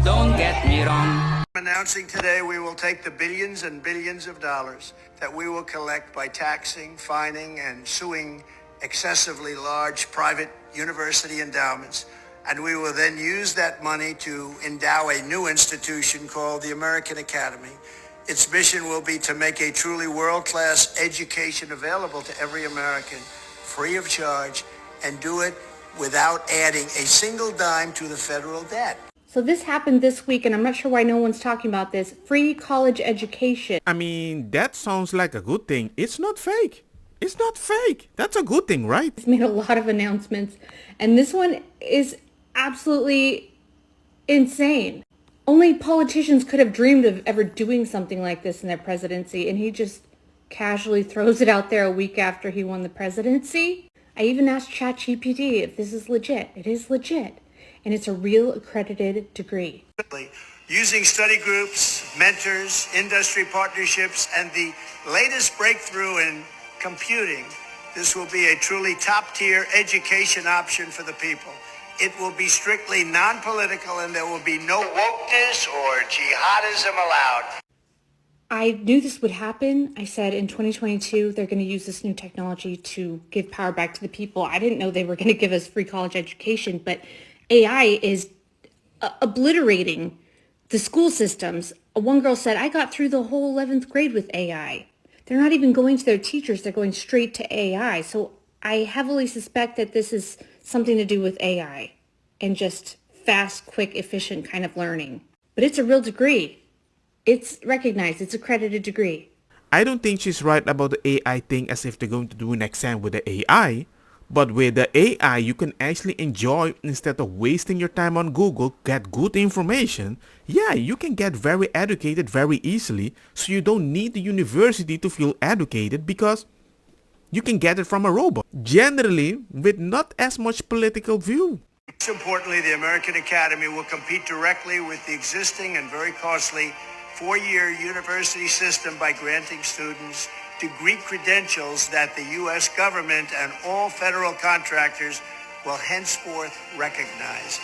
Don't get me wrong. Announcing today we will take the billions and billions of dollars that we will collect by taxing, fining, and suing excessively large private university endowments, and we will then use that money to endow a new institution called the American Academy. Its mission will be to make a truly world-class education available to every American, free of charge, and do it without adding a single dime to the federal debt. So this happened this week, and I'm not sure why no one's talking about this. Free college education. I mean, that sounds like a good thing. It's not fake. It's not fake. That's a good thing, right? He's made a lot of announcements, and this one is absolutely insane. Only politicians could have dreamed of ever doing something like this in their presidency, and he just casually throws it out there a week after he won the presidency. I even asked ChatGPT if this is legit. It is legit, and it's a real accredited degree. Using study groups, mentors, industry partnerships, and the latest breakthrough in computing, this will be a truly top-tier education option for the people. It will be strictly non-political, and there will be no wokeness or jihadism allowed. I knew this would happen. I said in 2022, they're going to use this new technology to give power back to the people. I didn't know they were going to give us free college education, but AI is obliterating the school systems. One girl said, I got through the whole 11th grade with AI. They're not even going to their teachers. They're going straight to AI. So I heavily suspect that this is something to do with AI and just fast, quick, efficient kind of learning. But it's a real degree. It's recognized. It's accredited degree. I don't think she's right about the AI thing as if they're going to do an exam with the AI. But with the AI, you can actually enjoy, instead of wasting your time on Google, get good information. Yeah, you can get very educated very easily, so you don't need the university to feel educated because you can get it from a robot. Generally, with not as much political view. Most importantly, the American Academy will compete directly with the existing and very costly four-year university system by granting students degree credentials that the U.S. government and all federal contractors will henceforth recognize.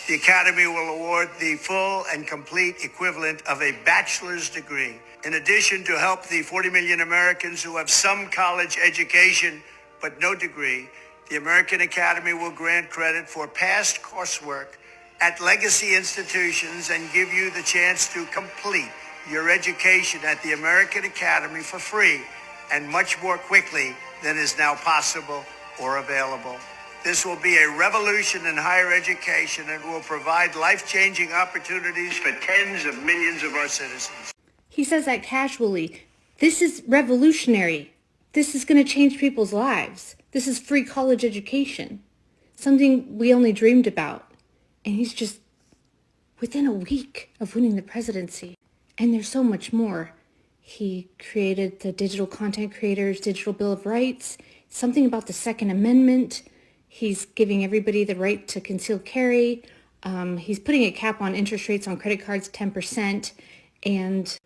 The Academy will award the full and complete equivalent of a bachelor's degree. In addition, to help the 40 million Americans who have some college education but no degree, the American Academy will grant credit for past coursework at legacy institutions and give you the chance to complete your education at the American Academy for free and much more quickly than is now possible or available. This will be a revolution in higher education and will provide life-changing opportunities for tens of millions of our citizens. He says that casually. This is revolutionary. This is going to change people's lives. This is free college education. Something we only dreamed about. And he's just within a week of winning the presidency. And there's so much more. He created the Digital Content Creators Digital Bill of Rights, something about the Second Amendment. He's giving everybody the right to concealed carry. He's putting a cap on interest rates on credit cards, 10%. And,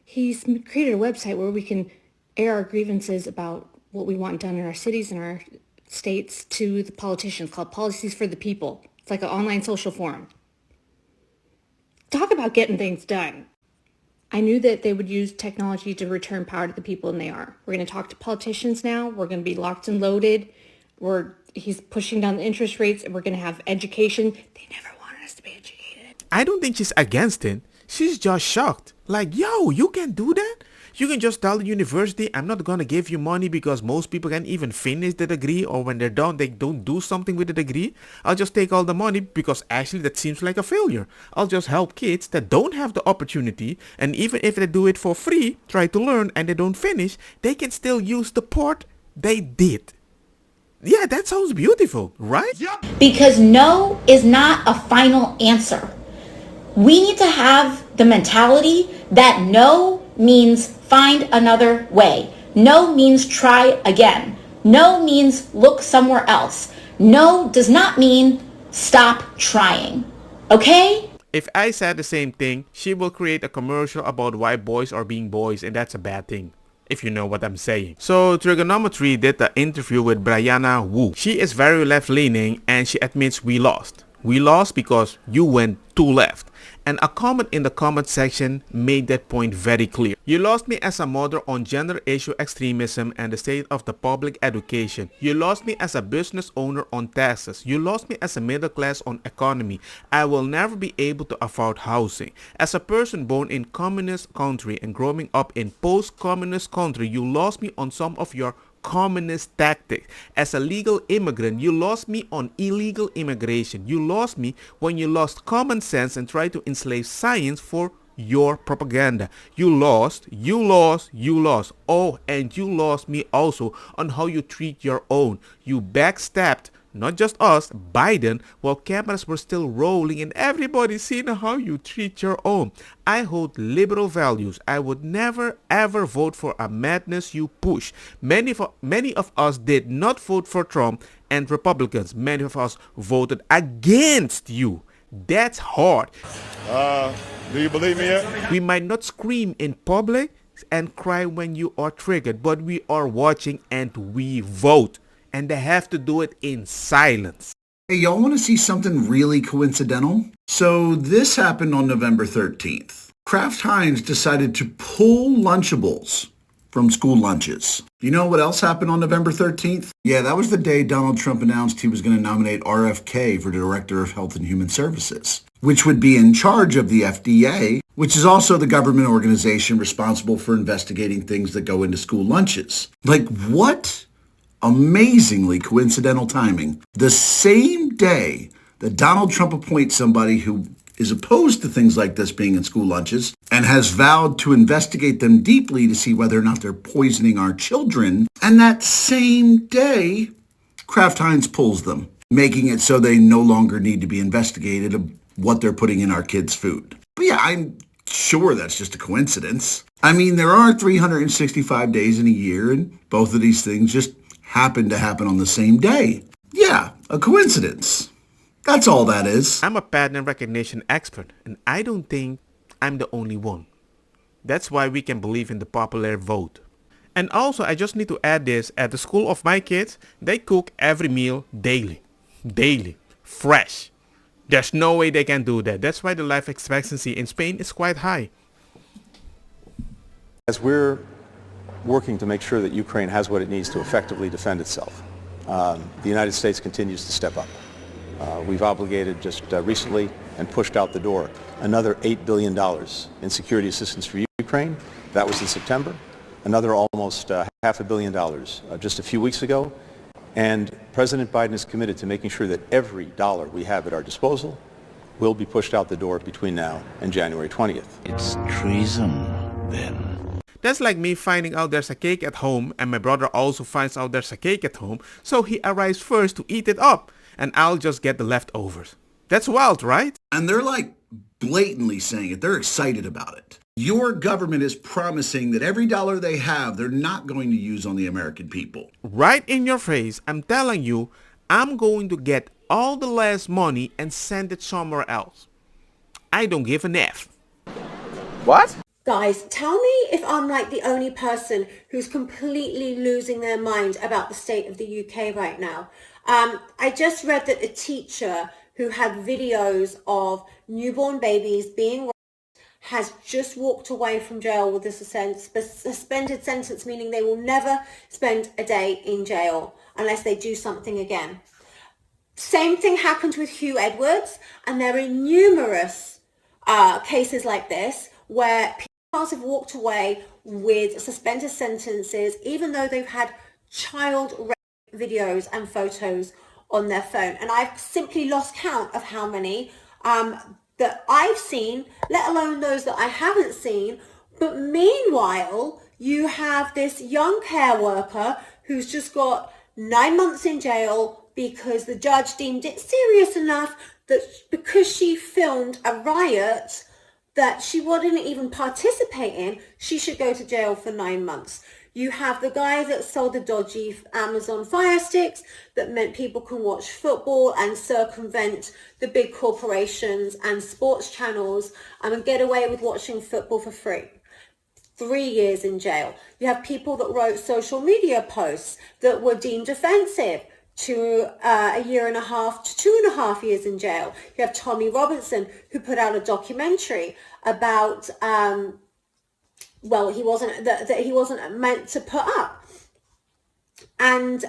he's created a website where we can air our grievances about what we want done in our cities and our states to the politicians, called Policies for the People. It's like an online social forum. Talk about getting things done. I knew that they would use technology to return power to the people, and they are. We're going to talk to politicians now. We're going to be locked and loaded. He's pushing down the interest rates, and we're going to have education. They never wanted us to be educated. I don't think she's against it. She's just shocked. Like, yo, you can do that? You can just tell the university, I'm not going to give you money because most people can't even finish the degree, or when they're done, they don't do something with the degree. I'll just take all the money because actually that seems like a failure. I'll just help kids that don't have the opportunity, and even if they do it for free, try to learn, and they don't finish, they can still use the part they did. Yeah, that sounds beautiful, right? Yep. Because no is not a final answer. We need to have the mentality that no means find another way. No means try again. No means look somewhere else. No does not mean stop trying. Okay? If I said the same thing, she will create a commercial about why boys are being boys, and that's a bad thing, if you know what I'm saying. So Trigonometry did the interview with Brianna Wu. She is very left-leaning and she admits we lost. We lost because you went too left. And a comment in the comment section made that point very clear. You lost me as a mother on gender issue extremism and the state of the public education. You lost me as a business owner on taxes. You lost me as a middle class on economy. I will never be able to afford housing. As a person born in communist country and growing up in post-communist country, you lost me on some of your communist tactics. As a legal immigrant, you lost me on illegal immigration. You lost me when you lost common sense and tried to enslave science for your propaganda. You lost. Oh, and you lost me also on how you treat your own. You backstabbed not just us, Biden, while cameras were still rolling and everybody seeing how you treat your own. I hold liberal values. I would never ever vote for a madness you push. Many of us did not vote for Trump and Republicans. Many of us voted against you. That's hard. Do you believe me yet? We might not scream in public and cry when you are triggered, but we are watching and we vote. And they have to do it in silence. Hey, y'all want to see something really coincidental? So this happened on November 13th. Kraft Heinz decided to pull Lunchables from school lunches. You know what else happened on November 13th? Yeah, that was the day Donald Trump announced he was going to nominate RFK for Director of Health and Human Services, which would be in charge of the FDA, which is also the government organization responsible for investigating things that go into school lunches. Like, what? Amazingly coincidental timing. The same day that Donald Trump appoints somebody who is opposed to things like this being in school lunches and has vowed to investigate them deeply to see whether or not they're poisoning our children. And that same day, Kraft Heinz pulls them, making it so they no longer need to be investigated of what they're putting in our kids' food. But yeah, I'm sure that's just a coincidence. I mean, there are 365 days in a year, and both of these things just happen to happen on the same day. Yeah, a coincidence. That's all that is. I'm a pattern recognition expert, and I don't think I'm the only one. That's why we can believe in the popular vote. And also, I just need to add this, at the school of my kids, they cook every meal daily. Daily. Fresh. There's no way they can do that. That's why the life expectancy in Spain is quite high. As we're working to make sure that Ukraine has what it needs to effectively defend itself, the United States continues to step up. We've obligated just recently and pushed out the door another $8 billion in security assistance for Ukraine. That was in September. Another almost $500 million just a few weeks ago. And President Biden is committed to making sure that every dollar we have at our disposal will be pushed out the door between now and January 20th. It's treason, then. That's like me finding out there's a cake at home and my brother also finds out there's a cake at home, so he arrives first to eat it up and I'll just get the leftovers. That's wild, right? And they're like blatantly saying it. They're excited about it. Your government is promising that every dollar they have, they're not going to use on the American people. Right in your face, I'm telling you, I'm going to get all the last money and send it somewhere else. I don't give an F. What? Guys, tell me if I'm like the only person who's completely losing their mind about the state of the UK right now. I just read that a teacher who had videos of newborn babies being raped has just walked away from jail with a suspended sentence, meaning they will never spend a day in jail unless they do something again. Same thing happened with Hugh Edwards, and there are numerous cases like this where people have walked away with suspended sentences even though they've had child rape videos and photos on their phone. And I've simply lost count of how many that I've seen, let alone those that I haven't seen. But meanwhile, you have this young care worker who's just got 9 months in jail because the judge deemed it serious enough that because she filmed a riot that she wouldn't even participate in, she should go to jail for 9 months. You have the guy that sold the dodgy Amazon Fire Sticks that meant people can watch football and circumvent the big corporations and sports channels and get away with watching football for free. 3 years in jail. You have people that wrote social media posts that were deemed offensive. to a year and a half to 2.5 years in jail. You have Tommy Robinson, who put out a documentary about, well, he wasn't meant to put up. And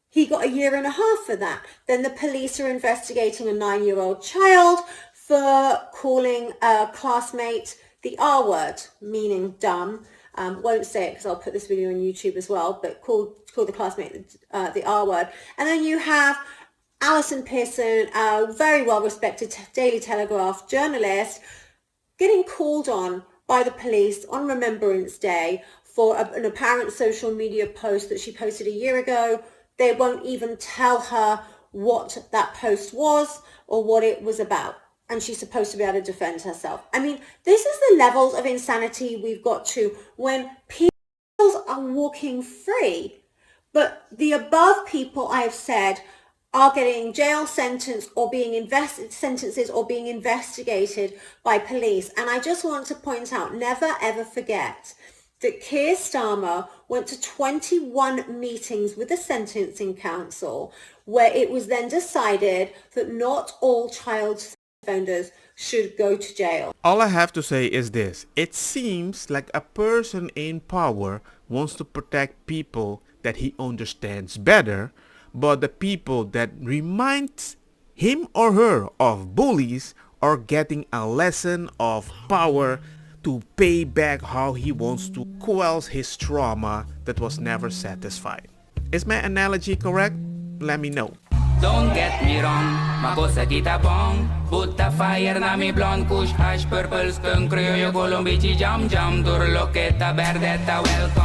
he got a year and a half for that. Then the police are investigating a 9-year-old child for calling a classmate the R word, meaning dumb. Won't say it because I'll put this video on YouTube as well, but called the classmate the R word. And then you have Alison Pearson, a very well-respected Daily Telegraph journalist, getting called on by the police on Remembrance Day for an apparent social media post that she posted a year ago. They won't even tell her what that post was or what it was about. And she's supposed to be able to defend herself. I mean, this is the levels of insanity we've got to when people are walking free. But the above people I have said are getting jail sentences or being investigated by police. And I just want to point out, never ever forget that Keir Starmer went to 21 meetings with the Sentencing Council, where it was then decided that not all child offenders should go to jail. All I have to say is this. It seems like a person in power wants to protect people that he understands better, but the people that reminds him or her of bullies are getting a lesson of power to pay back how he wants to quell his trauma that was never satisfied. Is my analogy correct? Let me know. Don't get me wrong, makosa kita bong. Put the fire na mi blonde kush hash purple skunk criollo colombici jam jam. Durloqueta verdetta welcome.